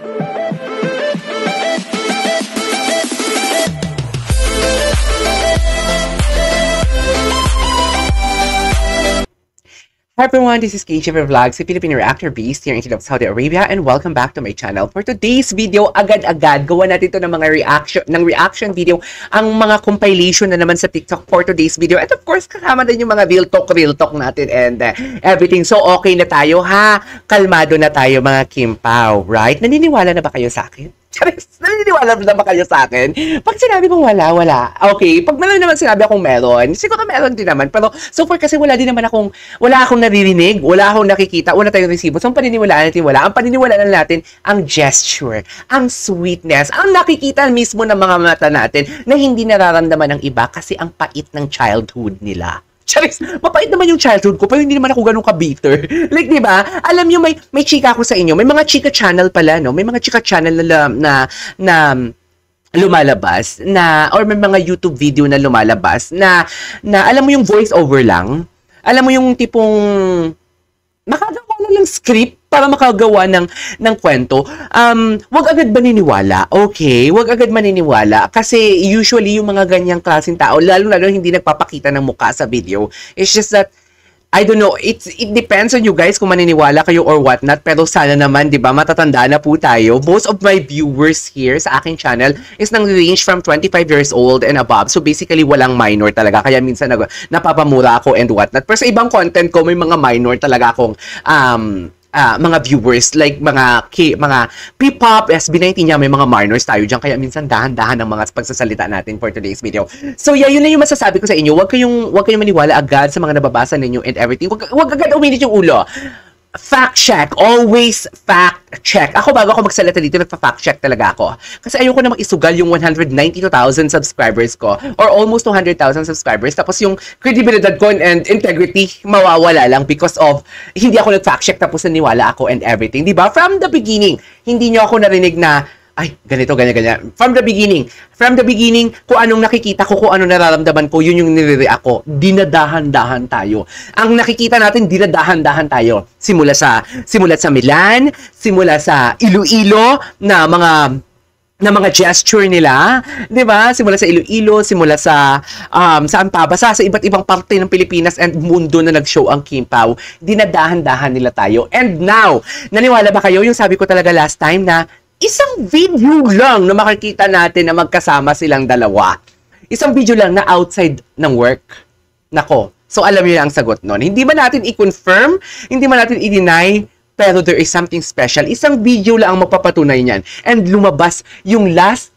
Hi everyone, this is KJ Vlogs, a Filipino reactor based here in Saudi Arabia, and welcome back to my channel. For today's video, agad-agad gawa natin ito ng mga reaction video, ang mga compilation na naman sa TikTok for today's video. And of course, kasama din yung mga real talk natin and everything. So okay na tayo ha, kalmado na tayo mga Kim Pao, right? Naniniwala na ba kayo sa akin? Naniniwala na ba kayo sa akin? Pag sinabi kong wala. Okay, pag naman sinabi akong meron, siguro meron din naman. Pero so far kasi wala akong naririnig, wala akong nakikita, wala tayong resibo. So ang paniniwalaan natin wala. Ang paniniwalaan natin, ang gesture, ang sweetness, ang nakikita mismo ng mga mata natin na hindi nararamdaman ng iba kasi ang pait ng childhood nila. Charis, mapait naman yung childhood ko, pero hindi naman ako ganun ka-bitter. Like, di ba? Alam nyo, may chika ako sa inyo. May mga chika channel pala, no? May mga chika channel na lumalabas, or may mga YouTube video na lumalabas, na alam mo yung voice over lang? Alam mo yung tipong makagawa lang ng script para makagawa ng kwento. Wag agad maniniwala. Okay? Wag agad maniniwala. Kasi usually yung mga ganyang klaseng tao, lalo hindi nagpapakita ng mukha sa video. It's just that, I don't know, it depends on you guys kung maniniwala kayo or whatnot. Pero sana naman, di ba, matatanda na po tayo. Most of my viewers here sa aking channel is nang range from 25 years old and above. So basically, walang minor talaga. Kaya minsan napapamura ako and whatnot. Pero sa ibang content ko, may mga minor talaga akong mga viewers, like mga P-pop, SB19 niya, may mga minors tayo dyan, kaya minsan dahan-dahan ang mga pagsasalita natin for today's video. So yeah, yun na yung masasabi ko sa inyo. Huwag kayong maniwala agad sa mga nababasa ninyo and everything. Huwag agad uminit yung ulo. Fact check. Always fact check. Ako, bago ako magsalita dito, nagpa-fact check talaga ako. Kasi ayoko namang isugal yung 192,000 subscribers ko or almost 200,000 subscribers. Tapos yung credibility ko and integrity mawawala lang because of hindi ako nag-fact check tapos naniwala ako and everything. Diba? From the beginning, hindi nyo ako narinig na ay, ganito, ganyan. From the beginning, kung anong nakikita ko, kung anong nararamdaman ko, yun yung nire-react ko. Dinadahan-dahan tayo. Ang nakikita natin, dinadahan-dahan tayo. Simula sa Milan, simula sa Iloilo, na mga gesture nila, 'di ba? Simula sa Iloilo, simula sa saan pa ba sa iba't ibang parte ng Pilipinas and mundo na nag-show ang Kim Pao. Dinadahan-dahan nila tayo. And now, naniwala ba kayo yung sabi ko talaga last time na isang video lang na makikita natin na magkasama silang dalawa. Isang video lang na outside ng work. Nako. So alam niyo na ang sagot nun. Hindi ba natin i-confirm? Hindi ba natin i-deny? Pero there is something special. Isang video lang ang magpapatunay niyan. And lumabas yung last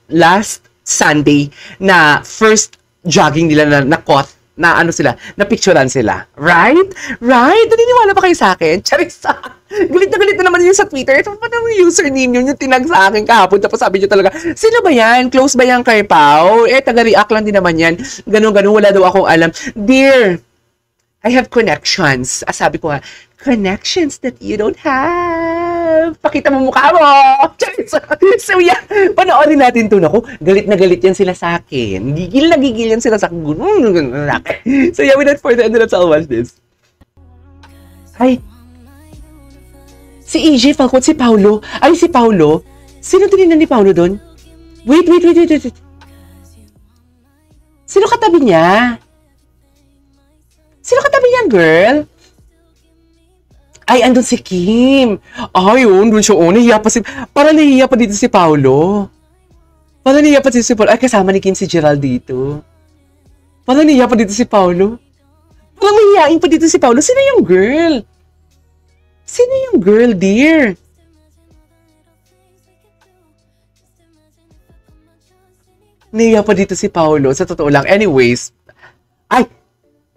Sunday na first jogging nila na caught, na picturean sila. Right? Naniniwala ba kayo sa akin? Charissa! Galit na naman yun sa Twitter. Ito pa naman yung username yun, yung tinag sa akin kahapon. Tapos sabi nyo talaga, sino ba yan? Close ba yan kay Pao? Taga-react lang din naman yan. Ganun, wala daw akong alam. Dear, I have connections. Sabi ko nga, connections that you don't have. Pakita mo mukha mo. So yeah, panoorin natin ito. Naku, galit na galit yan sila sa akin. Gigil yan sila sa akin. So yeah, without further ado, let's all watch this. Ay, si EJ Falcon, si Paulo. Ay, si Paulo. Sino tininan ni Paulo doon? Wait. Sino katabi niya? Sino katabi niya, girl? Ay, andun si Kim. Ay, doon siya. Nahiya pa parang nahiya pa dito si Paulo. Ay, kasama ni Kim si Gerald dito. Parang nahiya pa dito si Paulo. Parang mahihain pa dito si Paulo. Sino yung girl? Dear? Nahiya pa dito si Paulo. Sa totoo lang. Anyways. Ay,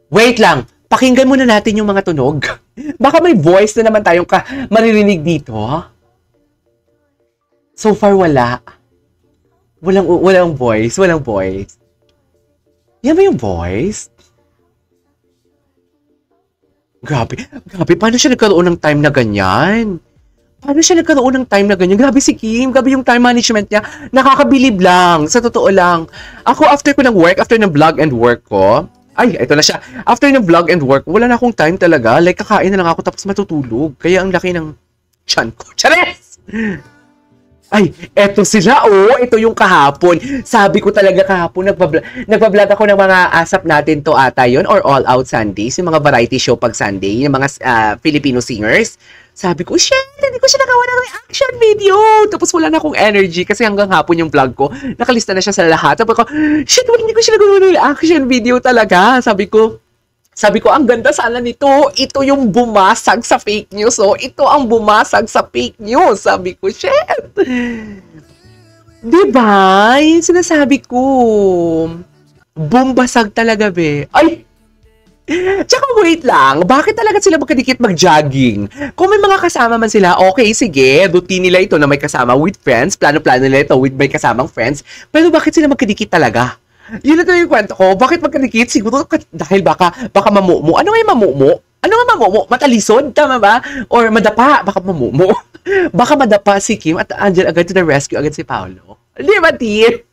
wait lang. Pakinggan muna natin yung mga tunog. Baka may voice na naman tayong maririnig dito. So far, wala. Walang voice. Yan ba yung voice? Grabe. Paano siya nagkaroon ng time na ganyan? Grabe si Kim. Grabe yung time management niya. Nakakabilib lang. Sa totoo lang. Ako, after ng vlog and work ko, ay, ito na siya. After ng vlog and work, wala na akong time talaga. Like, kakain na lang ako tapos matutulog. Kaya ang laki ng tiyan ko. Chares! Ay, eto sila, oh. Ito yung kahapon. Sabi ko talaga kahapon, nagbablog ako ng mga ASAP natin to ata yun, or All Out Sundays, yung mga variety show pag Sunday, yung mga Filipino singers. Sabi ko, shit, hindi ko siya nagawa ng reaction video. Tapos wala na akong energy kasi hanggang hapon yung vlog ko, nakalista na siya sa lahat. Sabi ko, shit, hindi ko siya nagawa ng reaction video talaga. Sabi ko, ang ganda sana nito. Ito yung bumasag sa fake news. Oh. Ito ang bumasag sa fake news. Sabi ko, shit. Diba? Yung sinasabi ko. Bumbasag talaga, be. Ay! Tsaka wait lang, bakit talaga sila magkadikit mag-jogging? Kung may mga kasama man sila, okay, sige, routine nila ito na may kasama with friends, plano-plano nila ito with may kasamang friends, pero bakit sila magkadikit talaga? Yun na yung kwento ko. Bakit magkadikit? Siguro dahil baka mamumu. Ano nga yung mamumu? Ano nga mamumu? Matalisod? Tama ba? Or madapa? Baka mamumu. Baka madapa si Kim at andyan agad to the rescue agad si Paolo. Di ba, Tim?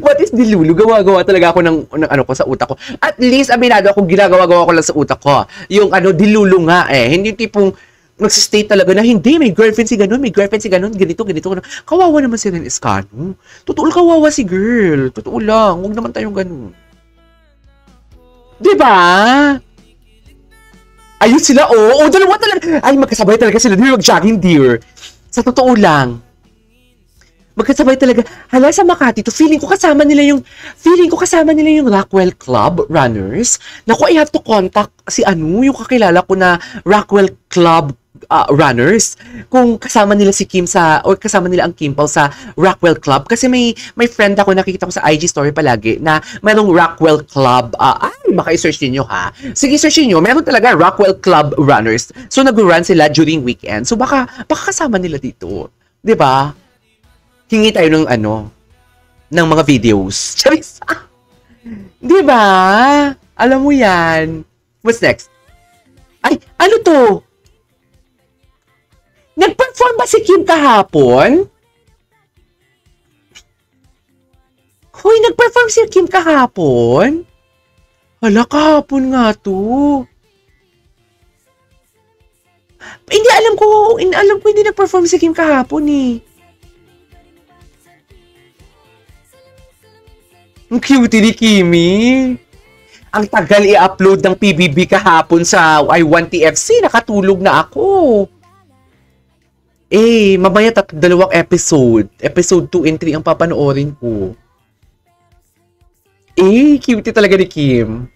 What is dilulu? Gawa-gawa talaga ako ng ano ko sa utak ko. At least, aminado ako, ginagawa-gawa ko lang sa utak ko. Yung dilulu nga eh. Hindi tipong nagsistay talaga na hindi, may girlfriend si ganun, ganito. Kawawa naman si Ren Escano. Totoo kawawa si girl. Totoo lang, huwag naman tayong ganun. Diba? Ayun sila, oo, dalawa talaga. Ay, magkasabay talaga sila. Di mag-jogging, dear. Sa totoo lang. Magkasabay talaga. Hala, sa Makati to, feeling ko kasama nila yung Rockwell Club runners. Naku, I have to contact yung kakilala ko na Rockwell Club runners. Kung kasama nila si Kim or kasama nila ang Kim Pao sa Rockwell Club. Kasi may friend ako, nakikita ko sa IG story palagi, na mayroong Rockwell Club. Baka i-search niyo ha. Sige, search niyo. Meron talaga Rockwell Club runners. So, nag-run sila during weekend. So, baka kasama nila dito. 'Di ba? Hingi tayo ng ng mga videos. Charis! Di ba? Alam mo yan. What's next? Ay, ano to? Nag-perform ba si Kim kahapon? Hoy, nag-perform si Kim kahapon? Hala, kahapon nga to. Hindi, alam ko hindi nag-perform si Kim kahapon eh. Ang cute ni Kimi. Ang tagal i-upload ng PBB kahapon sa I1TFC. Nakatulog na ako. Mamaya 2 episode. Episode 2 and 3 ang papanoorin ko. Cute talaga ni Kim.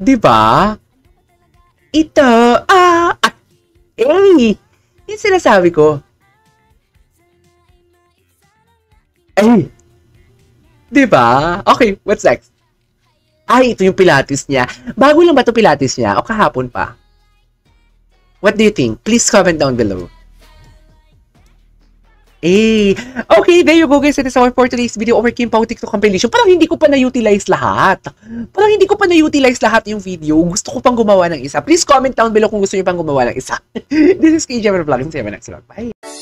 Diba? Ito. Yung sinasabi ko. Diba? Okay, what's next? Ito yung Pilates niya. Bago lang ba ito Pilates niya? O kahapon pa? What do you think? Please comment down below. Okay, there you go guys. It is our for today's video over Kim Pao TikTok compilation. Parang hindi ko pa na-utilize lahat. Yung video. Gusto ko pang gumawa ng isa. Please comment down below kung gusto niyo pang gumawa ng isa. This is KJ Vlog. See you next vlog. Bye!